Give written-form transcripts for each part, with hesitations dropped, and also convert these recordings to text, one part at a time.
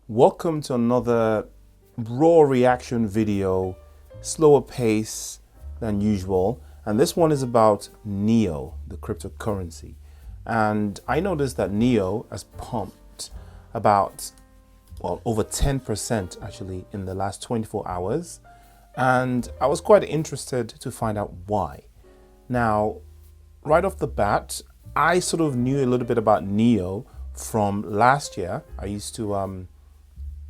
Welcome to another raw reaction video, slower pace than usual. And this one is about NEO, the cryptocurrency. And I noticed that NEO has pumped about, well, over 10% actually in the last 24 hours. And I was quite interested to find out why. Now, right off the bat, I sort of knew a little bit about NEO from last year. I used to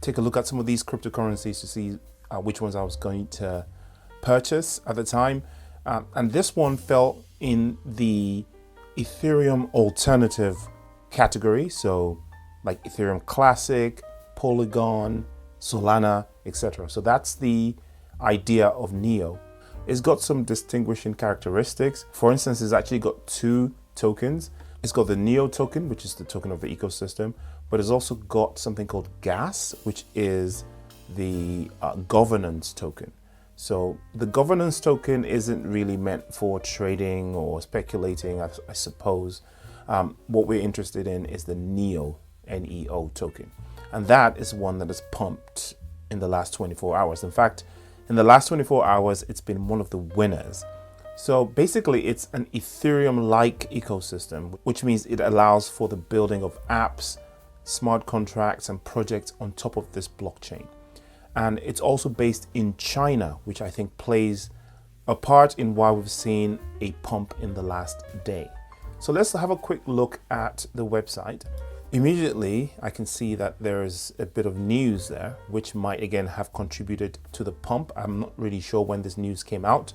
take a look at some of these cryptocurrencies to see which ones I was going to purchase at the time. And this one fell in the Ethereum alternative category. So like Ethereum Classic, Polygon, Solana, etc. So that's the idea of NEO. It's got some distinguishing characteristics. For instance, it's actually got two tokens. It's got the NEO token, which is the token of the ecosystem, but it's also got something called gas, which is the governance token. So the governance token isn't really meant for trading or speculating, I suppose. What we're interested in is the NEO, N-E-O token. And that is one that is pumped in the last 24 hours. In fact, in the last 24 hours, it's been one of the winners. So basically, it's an Ethereum-like ecosystem, which means it allows for the building of apps, smart contracts, and projects on top of this blockchain. And it's also based in China, which I think plays a part in why we've seen a pump in the last day. So let's have a quick look at the website. Immediately, I can see that there is a bit of news there, which might again have contributed to the pump. I'm not really sure when this news came out,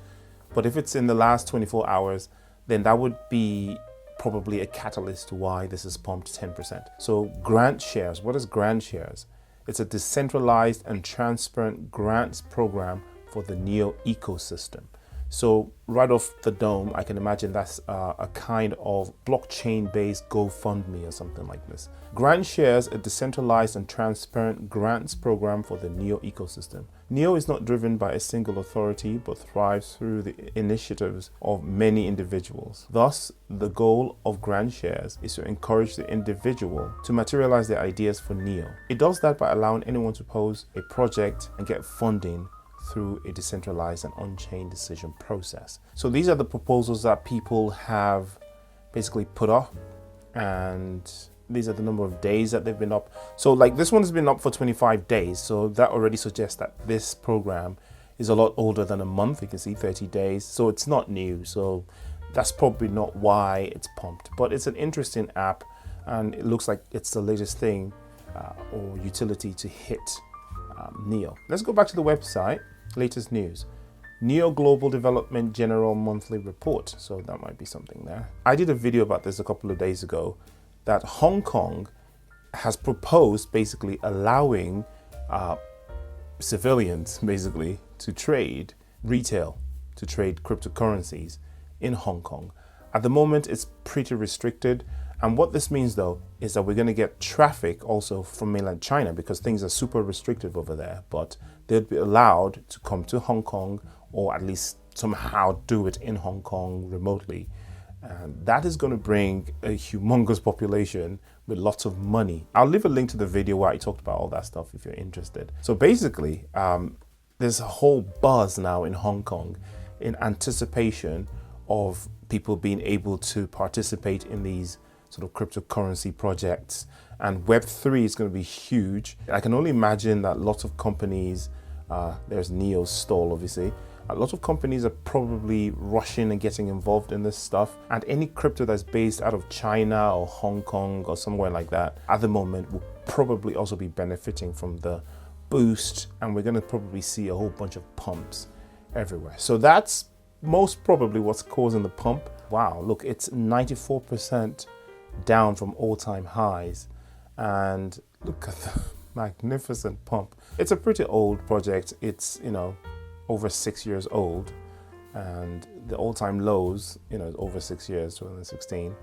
but if it's in the last 24 hours, then that would be probably a catalyst to why this is pumped 10%. So grant shares, what is grant shares? It's a decentralized and transparent grants program for the NEO ecosystem. So right off the dome, I can imagine that's a kind of blockchain-based GoFundMe or something like this. Grant shares a decentralized and transparent grants program for the NEO ecosystem. NEO is not driven by a single authority, but thrives through the initiatives of many individuals. Thus, the goal of grant shares is to encourage the individual to materialize their ideas for NEO. It does that by allowing anyone to pose a project and get funding through a decentralized and on-chain decision process. So these are the proposals that people have basically put up, and these are the number of days that they've been up. So like this one has been up for 25 days. So that already suggests that this program is a lot older than a month. You can see 30 days. So it's not new. So that's probably not why it's pumped, but it's an interesting app, and it looks like it's the latest thing or utility to hit NEO. Let's go back to the website. Latest news. NEO Global Development General Monthly Report. So that might be something there. I did a video about this a couple of days ago, that Hong Kong has proposed basically allowing civilians basically to trade retail, to trade cryptocurrencies in Hong Kong. At the moment, it's pretty restricted. And what this means though, is that we're going to get traffic also from mainland China, because things are super restrictive over there, but they'd be allowed to come to Hong Kong, or at least somehow do it in Hong Kong remotely. And that is going to bring a humongous population with lots of money. I'll leave a link to the video where I talked about all that stuff if you're interested. So basically, there's a whole buzz now in Hong Kong in anticipation of people being able to participate in these sort of cryptocurrency projects, and Web3 is going to be huge. I can only imagine that lots of companies, there's NEO's stall obviously, a lot of companies are probably rushing and getting involved in this stuff, and any crypto that's based out of China or Hong Kong or somewhere like that at the moment will probably also be benefiting from the boost, and we're going to probably see a whole bunch of pumps everywhere. So that's most probably what's causing the pump. Wow, look, it's 94% down from all-time highs, and look at the magnificent pump. It's a pretty old project. It's, you know, over 6 years old, and the all-time lows, you know, over 6 years, 2016,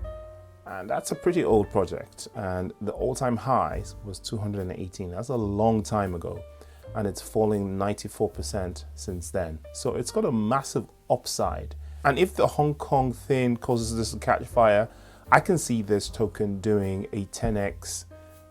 and that's a pretty old project. And the all-time highs was 218. That's a long time ago, and it's falling 94% since then. So it's got a massive upside. And if the Hong Kong thing causes this to catch fire, I can see this token doing a 10x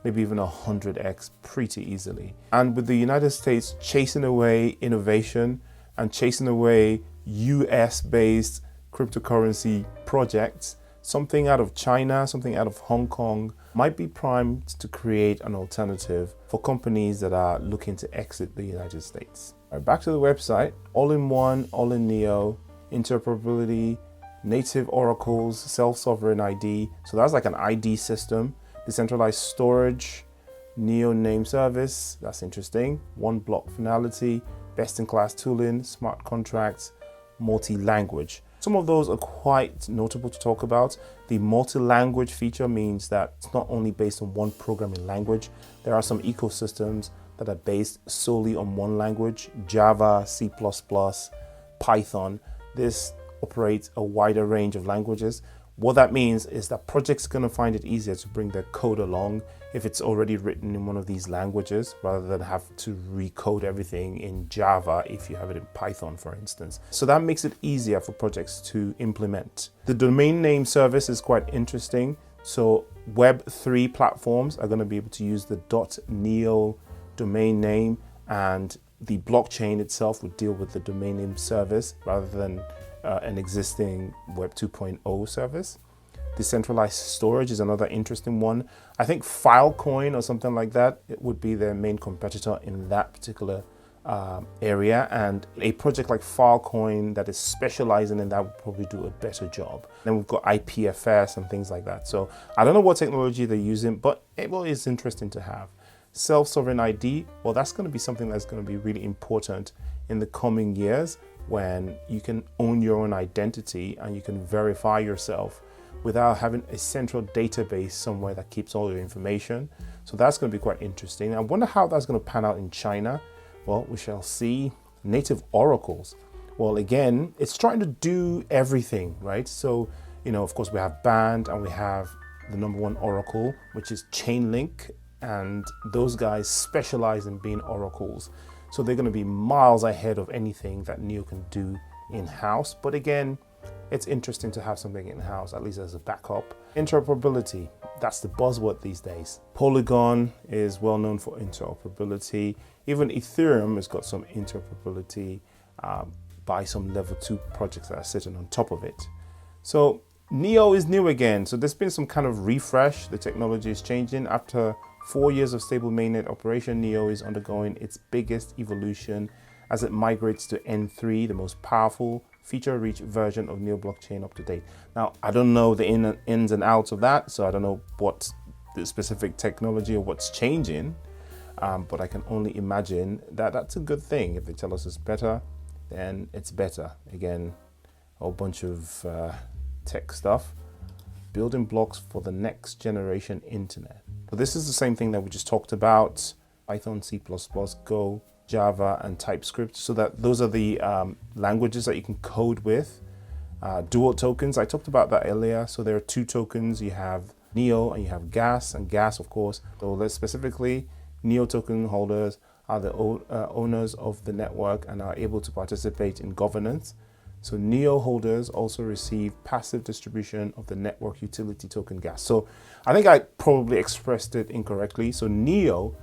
maybe even 100x pretty easily. And with the United States chasing away innovation and chasing away US-based cryptocurrency projects, something out of China, something out of Hong Kong might be primed to create an alternative for companies that are looking to exit the United States. All right, back to the website, all-in-one, all-in-Neo, interoperability, native oracles, self-sovereign ID. So that's like an ID system, decentralized storage, Neo name service, that's interesting, one block finality, best-in-class tooling, smart contracts, multi-language. Some of those are quite notable to talk about. The multi-language feature means that it's not only based on one programming language. There are some ecosystems that are based solely on one language, Java, C++, Python. This operates a wider range of languages. What that means is that projects are going to find it easier to bring their code along if it's already written in one of these languages, rather than have to recode everything in Java if you have it in Python, for instance. So that makes it easier for projects to implement. The domain name service is quite interesting. So Web3 platforms are going to be able to use the .neo domain name, and the blockchain itself would deal with the domain name service rather than an existing Web 2.0 service. Decentralized storage is another interesting one. I think Filecoin or something like that, it would be their main competitor in that particular area, and a project like Filecoin that is specializing in that would probably do a better job. Then we've got IPFS and things like that. So I don't know what technology they're using, but it is interesting to have. Self-sovereign ID, well, that's going to be something that's going to be really important in the coming years, when you can own your own identity and you can verify yourself without having a central database somewhere that keeps all your information. So that's going to be quite interesting. I wonder how that's going to pan out in China. Well, we shall see. Native oracles. Well, again, it's trying to do everything, right? So, of course, we have Band and we have the #1 oracle, which is Chainlink, and those guys specialize in being oracles. So they're going to be miles ahead of anything that Neo can do in-house. But again, it's interesting to have something in-house, at least as a backup. Interoperability, that's the buzzword these days. Polygon is well known for interoperability. Even Ethereum has got some interoperability by some level 2 projects that are sitting on top of it. So Neo is new again. So there's been some kind of refresh. The technology is changing. After 4 years of stable mainnet operation, Neo is undergoing its biggest evolution as it migrates to N3, the most powerful, feature-rich version of Neo blockchain up to date. Now, I don't know the ins and outs of that, so I don't know what the specific technology or what's changing, but I can only imagine that that's a good thing. If they tell us it's better, then it's better. Again, a whole bunch of tech stuff. Building blocks for the next generation internet. So this is the same thing that we just talked about: Python, C++, Go, Java, and TypeScript. So that those are the languages that you can code with. Dual tokens, I talked about that earlier. So there are 2 tokens. You have Neo and you have Gas, and Gas, of course. So let's specifically, Neo token holders are the owners of the network and are able to participate in governance. So Neo holders also receive passive distribution of the network utility token Gas. So I think I probably expressed it incorrectly. So Neo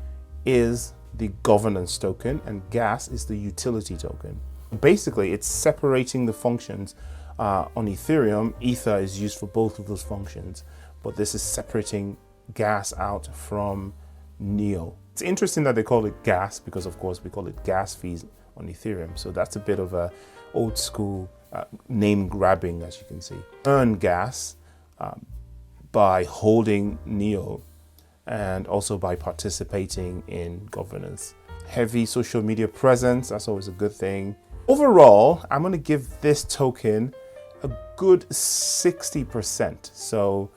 is the governance token and Gas is the utility token. Basically, it's separating the functions. On Ethereum, Ether is used for both of those functions, but this is separating Gas out from Neo. It's interesting that they call it Gas because, of course, we call it gas fees on Ethereum. So that's a bit of a old school name grabbing, as you can see. Earn Gas by holding Neo and also by participating in governance. Heavy social media presence, that's always a good thing. Overall, I'm going to give this token a good 60%. So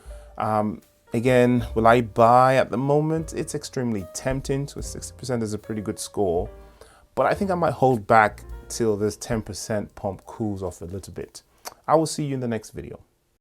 again, will I buy at the moment? It's extremely tempting. So 60% is a pretty good score, but I think I might hold back till this 10% pump cools off a little bit. I will see you in the next video.